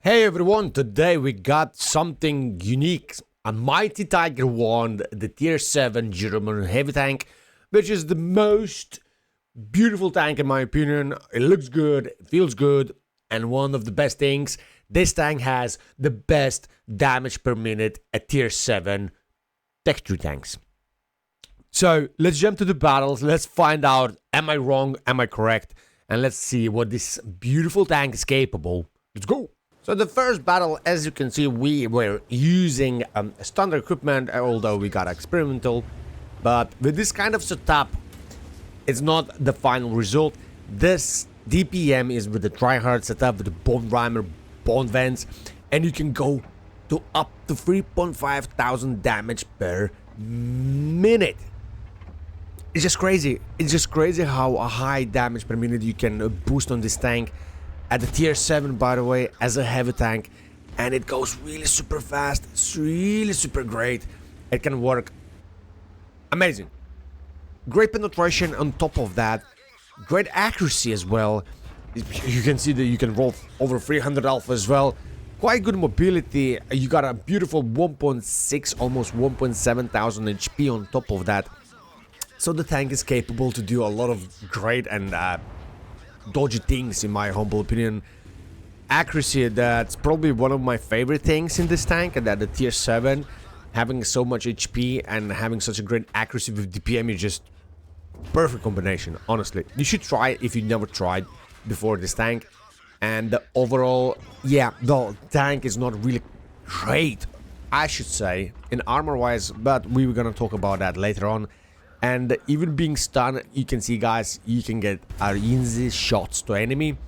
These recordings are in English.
Hey everyone, today we got something unique, a mighty Tiger 1, the tier 7 German heavy tank, which is the most beautiful tank in my opinion. It looks good, it feels good, and one of the best things, this tank has the best damage per minute at tier 7 texture tanks. So let's jump to the battles, let's find out, am I wrong, am I correct, and let's see what this beautiful tank is capable. Let's go! So the first battle, as you can see, we were using standard equipment, although we got experimental. But with this kind of setup, it's not the final result. This DPM is with the tryhard setup, with the bone rhymer, bone vents, and you can go to up to 3,500 damage per minute. It's just crazy. It's just crazy how a high damage per minute you can boost on this tank. At the tier 7, by the way, as a heavy tank, and it goes really super fast. It's really super great. It can work amazing. Great penetration on top of that. Great accuracy as well. You can see that you can roll over 300 alpha as well. Quite good mobility. You got a beautiful 1.6, almost 1.7 thousand HP on top of that. So the tank is capable to do a lot of great and dodgy things, in my humble opinion. Accuracy, that's probably one of my favorite things in this tank, and at the tier 7, having so much HP and having such a great accuracy with DPM is just perfect combination, honestly. You should try it if you never tried before this tank. And the overall, yeah, the tank is not really great, I should say, in armor wise, but we were gonna talk about that later on. And even being stunned, you can see, guys, you can get easy shots to enemy.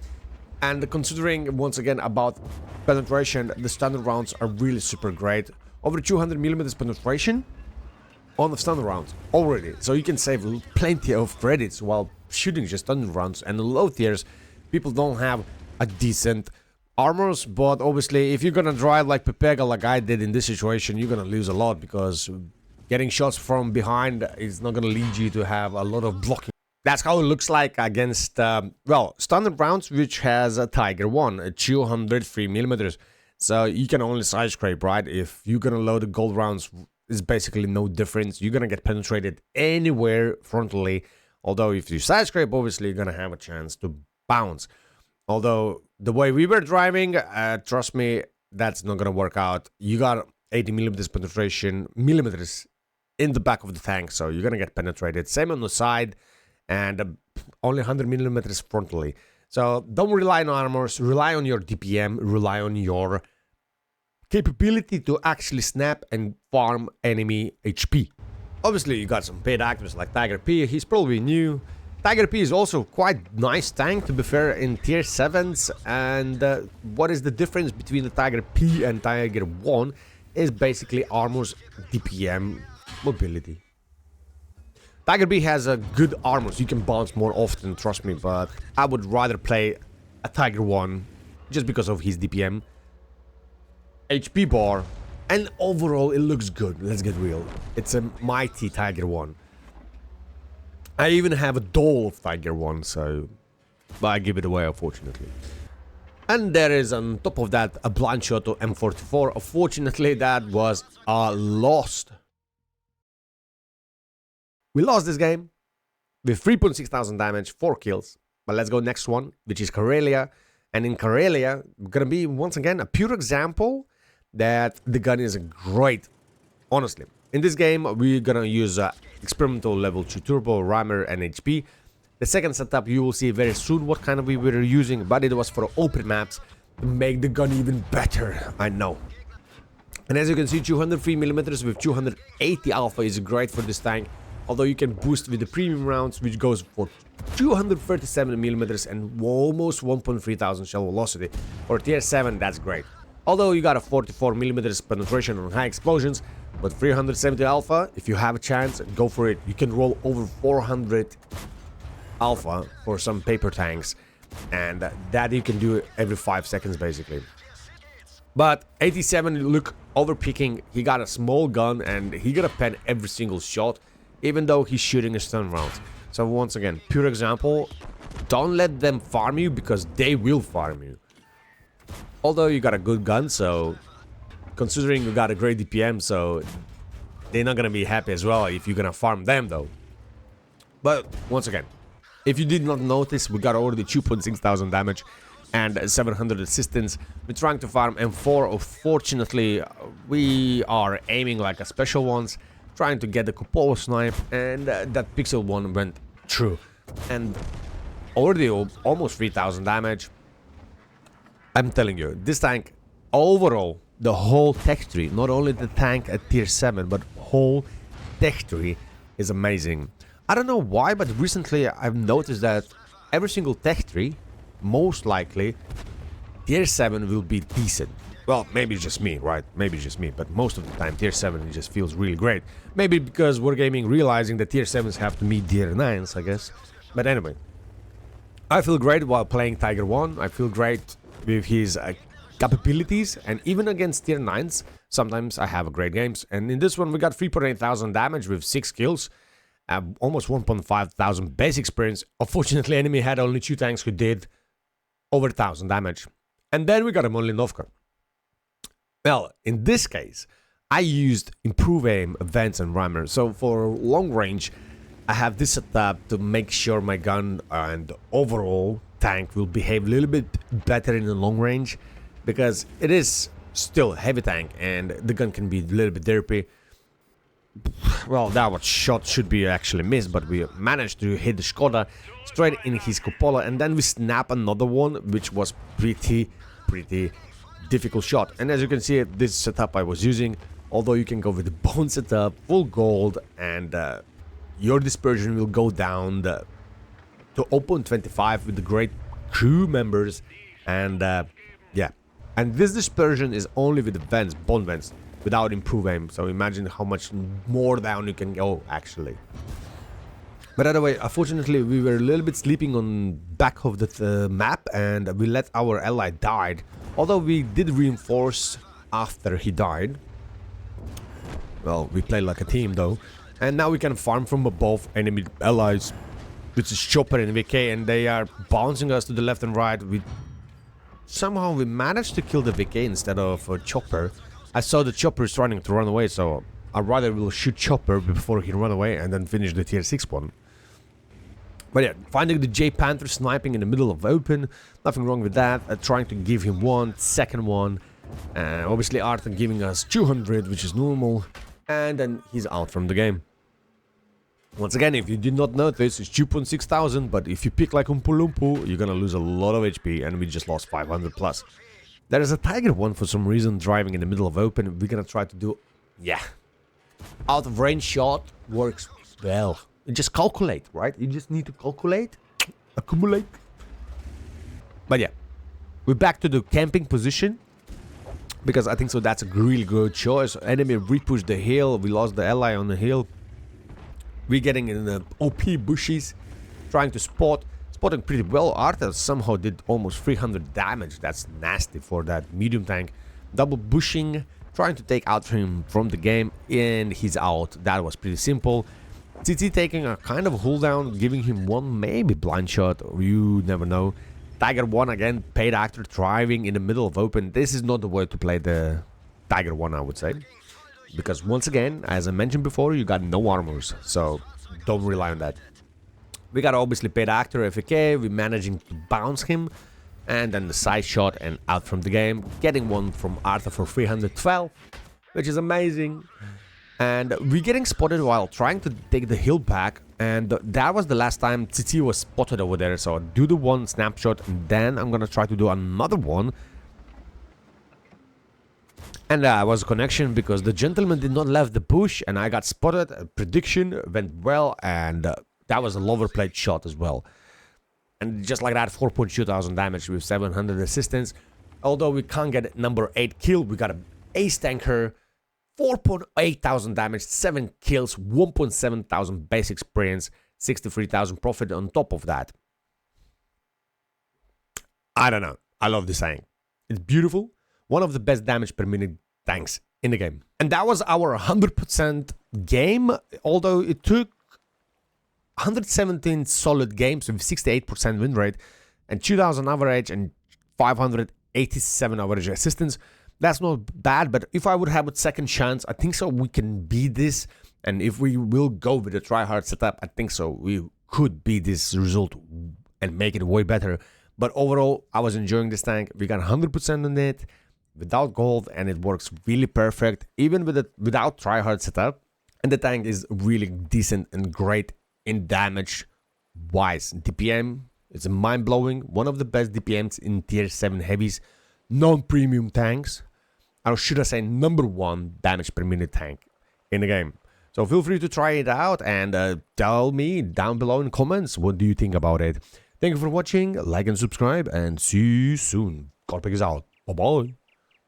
And considering, once again, about penetration, the standard rounds are really super great. Over 200mm penetration on the standard rounds already. So you can save plenty of credits while shooting just standard rounds. And the low tiers, people don't have a decent armors. But obviously, if you're gonna drive like Pepega, like I did in this situation, you're gonna lose a lot, because getting shots from behind is not going to lead you to have a lot of blocking. That's how it looks like against, well, standard rounds, which has a Tiger 1, a 203mm. So you can only side scrape, right? If you're going to load the gold rounds, it's basically no difference. You're going to get penetrated anywhere frontally. Although if you side scrape, obviously you're going to have a chance to bounce. Although the way we were driving, trust me, that's not going to work out. You got 80mm penetration, millimeters in the back of the tank, so you're gonna get penetrated. Same on the side, and only 100mm frontally. So don't rely on armors, rely on your DPM, rely on your capability to actually snap and farm enemy HP. Obviously, you got some paid actors like Tiger P, he's probably new. Tiger P is also quite nice tank, to be fair, in tier 7s. And what is the difference between the Tiger P and Tiger 1 is basically armors, DPM, mobility. Tiger B has a good armor, so you can bounce more often, trust me, but I would rather play a Tiger 1 just because of his DPM, HP bar, and overall it looks good. Let's get real. It's a mighty Tiger 1. I even have a doll of Tiger 1, so but I give it away, unfortunately. And there is on top of that a blind shot to M44. Unfortunately, that was a lost. We lost this game with 3,600 damage, 4 kills. But let's go next one, which is Karelia. And in Karelia, we're gonna be once again a pure example that the gun is great. Honestly, in this game we're gonna use experimental level 2 turbo, rhymer, and HP. The second setup you will see very soon what kind of we were using, but it was for open maps to make the gun even better, I know. And as you can see, 203mm with 280 alpha is great for this tank. Although you can boost with the premium rounds, which goes for 237mm and almost 1.3 thousand shell velocity. For tier 7, that's great. Although you got a 44mm penetration on high explosions, but 370 alpha, if you have a chance, go for it. You can roll over 400 alpha for some paper tanks, and that you can do every 5 seconds basically. But 87, look, overpicking. He got a small gun and he gonna pen every single shot, even though he's shooting a stun round. So once again, pure example, don't let them farm you, because they will farm you. Although you got a good gun, so considering you got a great DPM, so they're not gonna be happy as well if you're gonna farm them though. But once again, if you did not notice, we got already 2,600 damage and 700 assistance. We're trying to farm M4. Unfortunately, we are aiming like a special ones, trying to get the cupola snipe, and that pixel one went through. And already almost 3,000 damage. I'm telling you, this tank, overall, the whole tech tree, not only the tank at tier 7, but whole tech tree is amazing. I don't know why, but recently I've noticed that every single tech tree, most likely, tier 7 will be decent. Well, maybe it's just me, right? Maybe it's just me, but most of the time tier 7 just feels really great. Maybe because Wargaming realizing that tier 7s have to meet tier 9s, I guess. But anyway, I feel great while playing Tiger 1. I feel great with his capabilities, and even against tier 9s, sometimes I have great games. And in this one, we got 3,800 damage with 6 kills. Almost 1,500 base experience. Unfortunately, enemy had only 2 tanks who did over 1,000 damage. And then we got a Malinovka. Well, in this case, I used improve aim, advance, and rammer. So for long range, I have this setup to make sure my gun and overall tank will behave a little bit better in the long range, because it is still a heavy tank and the gun can be a little bit derpy. Well, that shot should be actually missed, but we managed to hit the Skoda straight in his cupola, and then we snap another one, which was pretty difficult shot. And as you can see, this setup I was using, although you can go with the bone setup, full gold, and your dispersion will go down to 0.25 with the great crew members, and yeah. And this dispersion is only with the vents, bone vents, without improve aim, so imagine how much more down you can go actually. But anyway, unfortunately we were a little bit sleeping on back of the map, and we let our ally died, although we did reinforce after he died. Well, we played like a team though, and now we can farm from above enemy allies, which is Chopper and VK, and they are bouncing us to the left and right. Somehow we managed to kill the VK instead of Chopper. I saw the Chopper is trying to run away, so I rather will shoot Chopper before he run away and then finish the tier 6 one. But yeah, finding the J Panther sniping in the middle of open, nothing wrong with that. Trying to give him one, second one. Obviously Arthur giving us 200, which is normal. And then he's out from the game. Once again, if you did not notice, it's 2,600, but if you pick like Umpu Lumpu, you're gonna lose a lot of HP, and we just lost 500 plus. There is a Tiger 1 for some reason driving in the middle of open. We're gonna try to do, yeah, out of range shot works well. You just calculate, right? You just need to calculate, accumulate. But yeah, we're back to the camping position, because I think so that's a really good choice. Enemy repushed the hill. We lost the ally on the hill. We're getting in the OP bushes, trying to spotting pretty well. Arthur somehow did almost 300 damage. That's nasty for that medium tank. Double bushing, trying to take out him from the game, and he's out. That was pretty simple. TT taking a kind of hold down, giving him one maybe blind shot, you never know. Tiger 1 again, paid actor driving in the middle of open. This is not the way to play the Tiger 1, I would say. Because once again, as I mentioned before, you got no armors, so don't rely on that. We got obviously paid actor FK, we're managing to bounce him, and then the side shot and out from the game, getting one from Arthur for 312, which is amazing. And we're getting spotted while trying to take the hill back, and that was the last time TT was spotted over there, so do the one snapshot, and then I'm gonna try to do another one. And that was a connection because the gentleman did not left the bush, and I got spotted. Prediction went well, and that was a lower plate shot as well. And just like that, 4,200 damage with 700 assistance. Although we can't get number 8 kill, we got an ace tanker, 4,800 damage, 7 kills, 1,700 base experience, 63,000 profit on top of that. I don't know. I love this tank. It's beautiful. One of the best damage per minute tanks in the game. And that was our 100% game, although it took 117 solid games with 68% win rate and 2,000 average and 500 87 average assistance. That's not bad, but if I would have a second chance, I think so we can beat this. And if we will go with a try-hard setup, I think so we could beat this result and make it way better. But overall, I was enjoying this tank. We got 100% on it without gold, and it works really perfect, even without try-hard setup. And the tank is really decent and great in damage-wise. DPM is mind-blowing. One of the best DPMs in tier 7 heavies, non-premium tanks. Or should I say #1 damage per minute tank in the game. So feel free to try it out and tell me down below in comments what do you think about it. Thank you for watching, like and subscribe, and see you soon. GodPack is out. Bye bye.